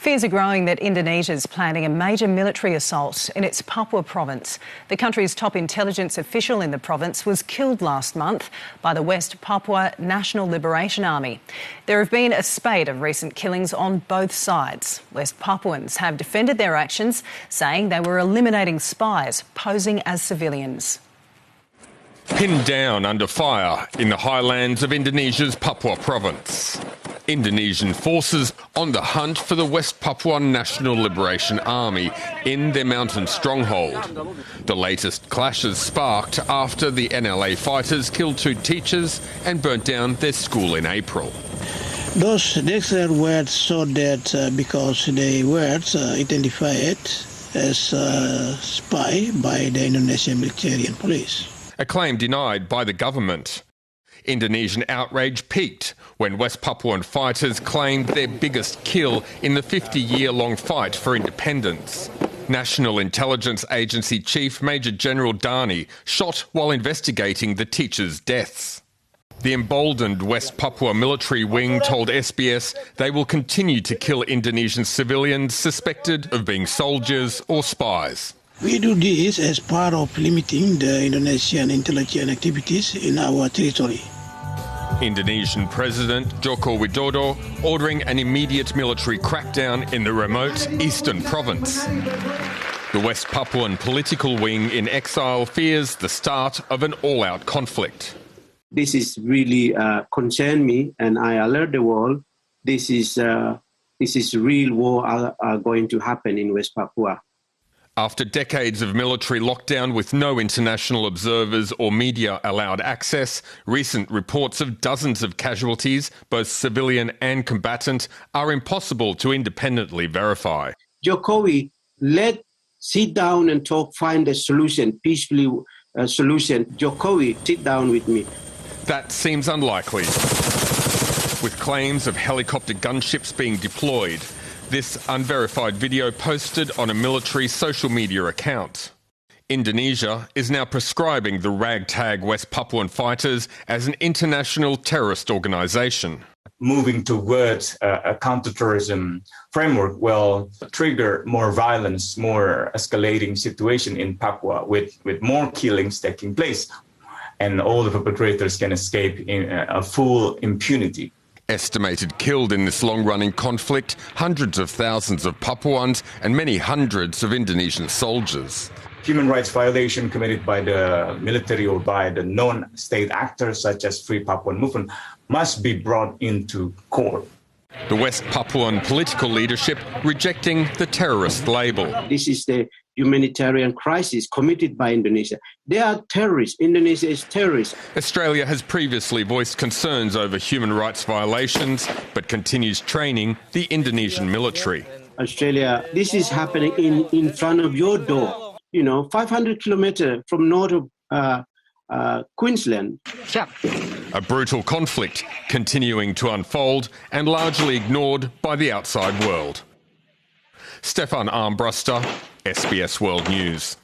Fears are growing that Indonesia is planning a major military assault in its Papua province. The country's top intelligence official in the province was killed last month by the West Papua National Liberation Army. There have been a spate of recent killings on both sides. West Papuans have defended their actions, saying they were eliminating spies posing as civilians. Pinned down under fire in the highlands of Indonesia's Papua province. Indonesian forces on the hunt for the West Papuan National Liberation Army in their mountain stronghold. The latest clashes sparked after the NLA fighters killed 2 teachers and burnt down their school in April. Those declared words so that because the words identified as spy by the Indonesian military and police. A claim denied by the government. Indonesian outrage peaked when West Papuan fighters claimed their biggest kill in the 50-year-long fight for independence. National Intelligence Agency Chief Major General Dani shot while investigating the teachers' deaths. The emboldened West Papua military wing told SBS they will continue to kill Indonesian civilians suspected of being soldiers or spies. We do this as part of limiting the Indonesian intelligence activities in our territory. Indonesian President Joko Widodo ordering an immediate military crackdown in the remote eastern province. The West Papuan political wing in exile fears the start of an all-out conflict. This is really concern me, and I alert the world. This is real war are going to happen in West Papua. After decades of military lockdown with no international observers or media allowed access, recent reports of dozens of casualties, both civilian and combatant, are impossible to independently verify. Jokowi, let's sit down and talk, find a solution, peacefully solution. Jokowi, sit down with me. That seems unlikely. With claims of helicopter gunships being deployed, this unverified video posted on a military social media account. Indonesia is now prescribing the ragtag West Papuan fighters as an international terrorist organisation. Moving towards a counterterrorism framework will trigger more violence, more escalating situation in Papua with more killings taking place. And all the perpetrators can escape in a full impunity. Estimated killed in this long-running conflict, hundreds of thousands of Papuans and many hundreds of Indonesian soldiers. Human rights violation committed by the military or by the non-state actors such as Free Papuan Movement must be brought into court. The West Papuan political leadership rejecting the terrorist label. This is the humanitarian crisis committed by Indonesia. They are terrorists. Indonesia is terrorist. Australia has previously voiced concerns over human rights violations, but continues training the Indonesian military. Australia, this is happening in front of your door. 500 kilometres from north of Queensland. A brutal conflict continuing to unfold and largely ignored by the outside world. Stefan Armbruster, SBS World News.